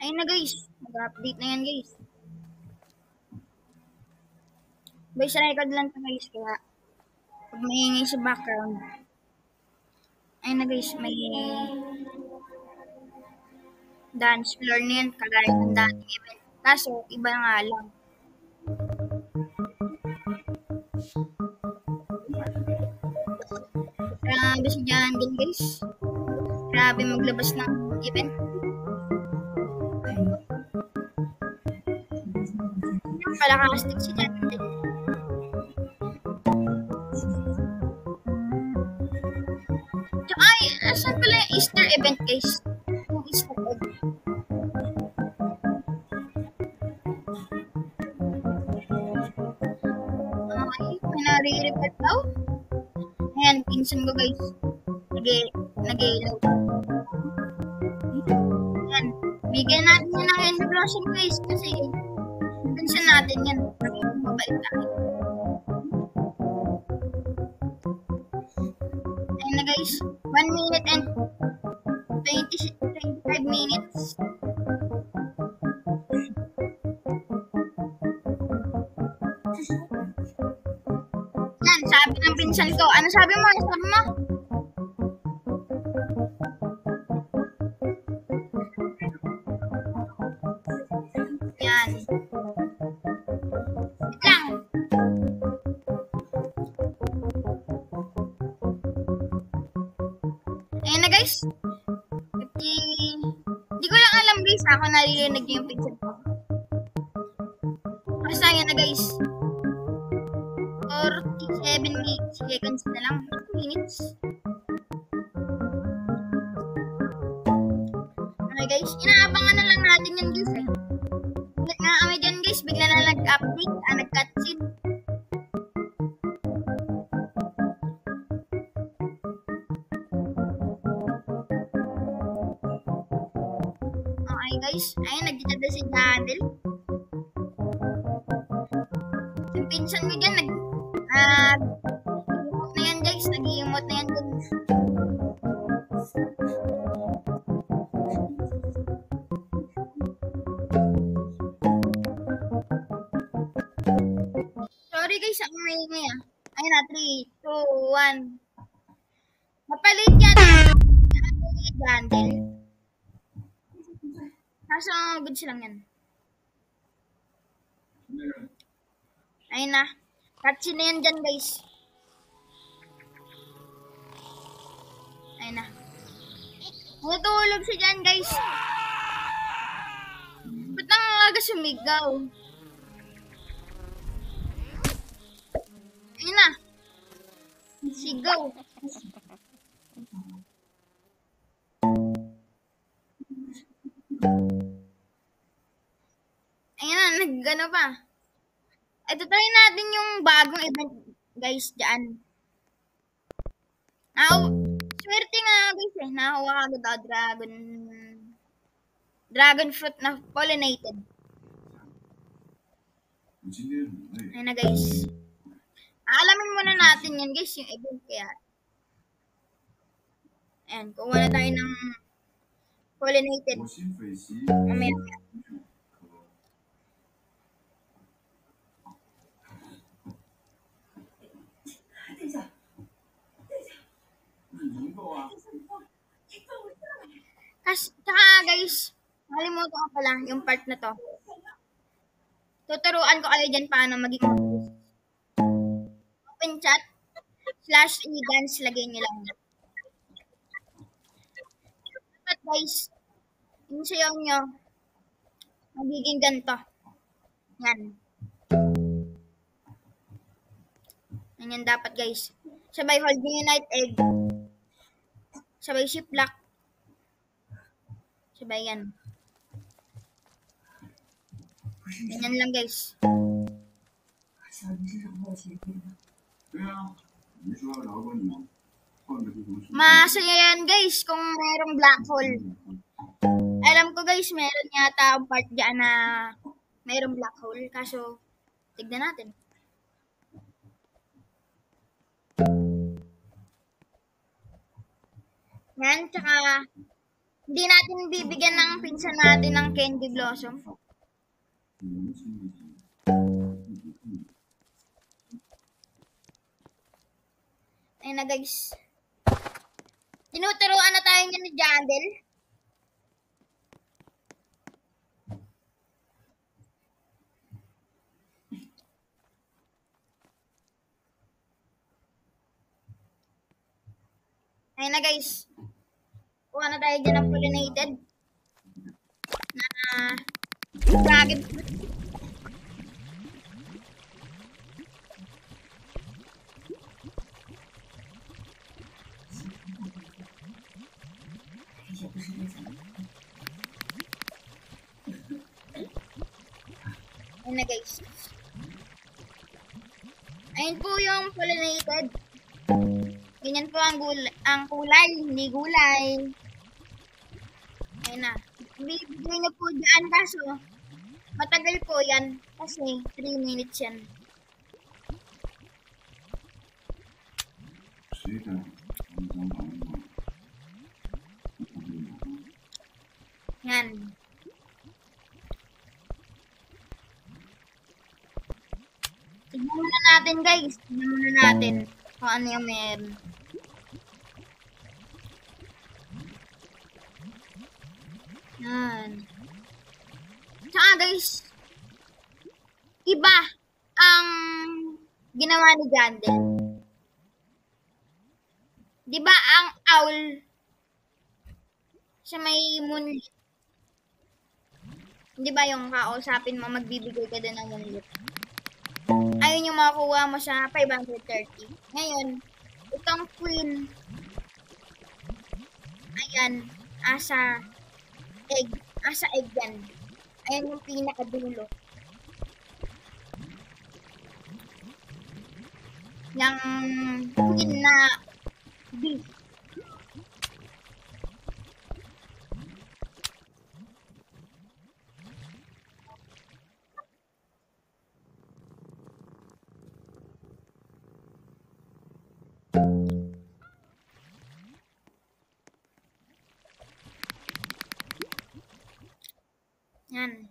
Ayun na guys. Mag-update na yan guys. Voice record lang to guys. Kaya pag maingay sa background. Ayun na guys. May dance floor na yan. Kagaya ng dating event. Kaso iba nga lang. Grabe si Jandel guys. Grabe maglabas ng event. Yung palakastik si Jandel. Ay, asan pala yung Easter event guys? Yung Easter egg. Okay, may nare-report daw. Ayan, pinsan ko guys. Nag-i-load. Ayan, bigyan natin yan ng end blossom guys. Kasi pinsan natin yan. Mabait tayo. Ayan na guys. 1 minute and 25 minutes. Yan, sabi ng pinsan ko. Ano sabi mo? Ano sabi mo? Yan. Wait lang. Ayan na guys. 50. Hindi ko lang alam guys. Ako naririnig niyo yung pinsan ko. Basta yan na guys. 47 seconds na lang. 2 minutes. Okay guys. Inaabangan na lang natin yan guys eh. Ulit nga kami dyan guys. Bigla na nag-update. Nag-cutscene. Okay guys. Ayun, nagkita si Jandel. Yung pinsan ko dyan, nag-emote na yan guys. Nag-emote na yan guys. Sorry guys, ako may ingay ah. Ayun na, 3, 2, 1. Mapalit yan. Jandel. Kaso goods lang yan. Ayun na. Cutscene na yan dyan guys. Ayun na. Natulog siya dyan guys. Ba't ang aga sumigaw? Ayun na. Sigaw. Ayun na, nag-ano pa. Ito try natin yung bagong event guys dyan. Swerte nga guys eh. Nakakuha agad ako dragon fruit na pollinated. Ayun na guys. Aalamin muna natin yan guys, yung event kaya. Ayan, kuha na tayo ng pollinated. Mamaya. Tsaka guys, nakalimutan ko pala yung part na to. Tuturuan ko kayo dyan paano maging open chat /e-dance, lagay nyo lang. Dapat guys, yung sayaw nyo, magiging ganito. Yan. Yan dapat guys. Sabay hold nyo yung night egg. Sabay shift lock. Sabay yan. Ganyan lang guys. Masaya yan guys kung mayroong black hole. Alam ko guys, meron yata ang part dyan na mayroong black hole. Kaso, tignan natin. Yan, tsaka Hindi natin bibigyan ng pinsan natin ng Candy Blossom. Ayun na guys. Tinuturuan na tayo niya ni Jandel. Ayun na guys. Kuha na tayo dyan ng pollinated. Dragon fruit. Ayun na guys. Ayun po yung pollinated. Ganyan po ang kulay, hindi gulay. Ayun na. Bibigay na po dyan kaso matagal po yan kasi 3 minutes yan. Yan. Tignan muna natin guys. Tignan muna natin kung ano yung meron. Yan. Tsaka guys, iba ang ginawa ni Jandel. Di ba ang owl sa may moonlit? Di ba yung kausapin mo, magbibigay ka din ng moonlit? Ayun yung makukuha mo sa 530. Ngayon, itong queen, ayan, asa egg yan. Ayan yung pinakadulo. Yung queen na beef. Yan.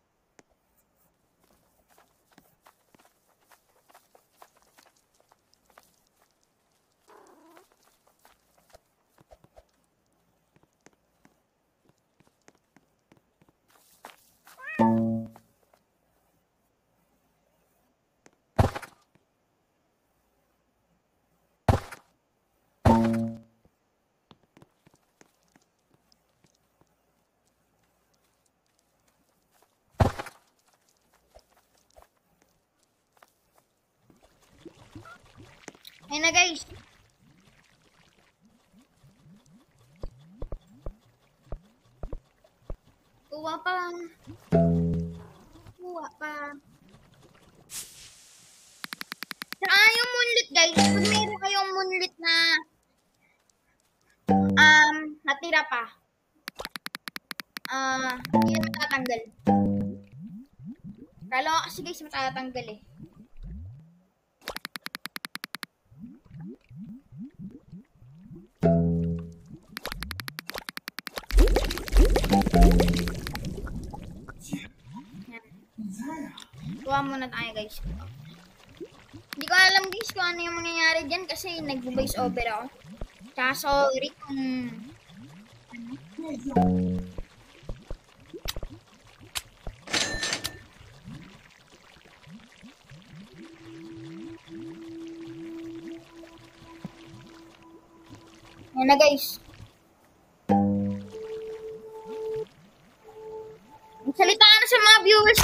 Ayun na guys. Kuha pa. Saka yung moonlit guys. Pag meron kayong moonlit na natira pa. Hindi na matatanggal. Kala ko kasi guys matatanggal eh. Kuha muna tayo guys. Hindi ko alam guys kung ano yung mangyayari dyan kasi nag-voice over ako. Tsaka sorry kung Yan na guys. Magsalita ka na sa mga viewers.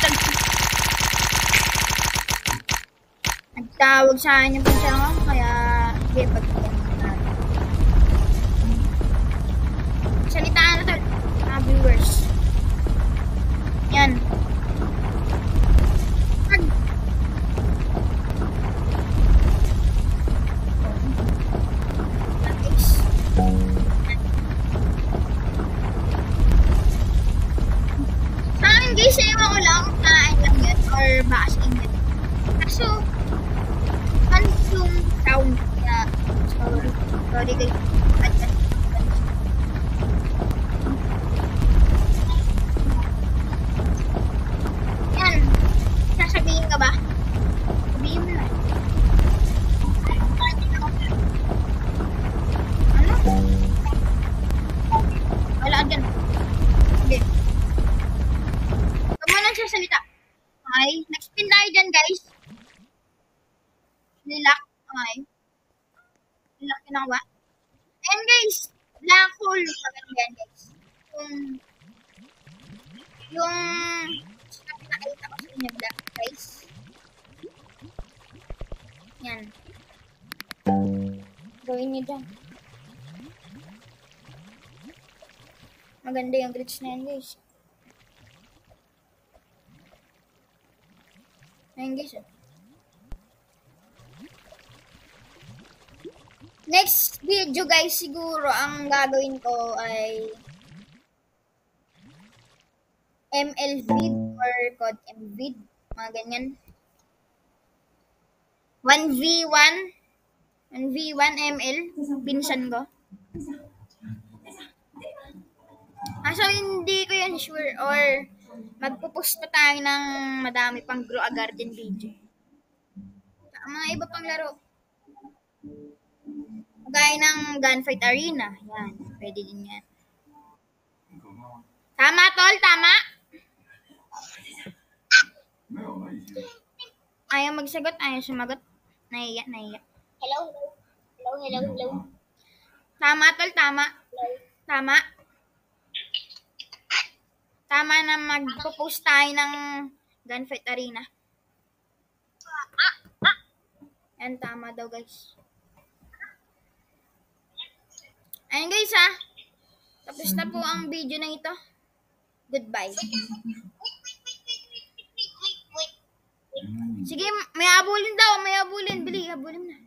Nagtawag sa akin yung pinsan ko, kaya hindi pagkakita natin. Magsalita ka na sa mga viewers. Yan. Guys, ewan ko lang kain lang yun or baka sa inyo. Kaso, consume sound. Kaya, sorry guys. yan guys. Nilak. Okay. Nilak ginawa. Ayan guys. Black hole. Maganda yan guys. Yung pinakita ko sa inyo black guys. Yan. Gawin nyo dyan. Maganda yung glitch na yan guys. Ayan guys. Next video guys, siguro ang gagawin ko ay ML vid or code mvid. Mga ganyan. 1v1 ML. Pinsan ko. So hindi ko yan sure or magpo-post pa tayo ng madami pang Grow a Garden video. Mga iba pang laro. Gaya ng Gunfight Arena. Yan. Pwede din yan. Tama, tol? Tama? Ayaw magsagot. Ayaw sumagot. Nahiya. Hello. Tama, tol? Tama? Tama? Tama na magpo-post tayo ng Gunfight Arena. Yan, tama daw guys. Ayun guys ha. Tapos na po ang video na ito. Goodbye. Sige, may habulin daw. May habulin. Bili, habulin na.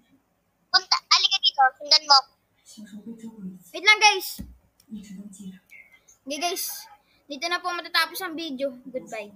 Alika dito. Sundan mo. Wait lang guys. Okay guys. Dito na po matatapos ang video. Goodbye.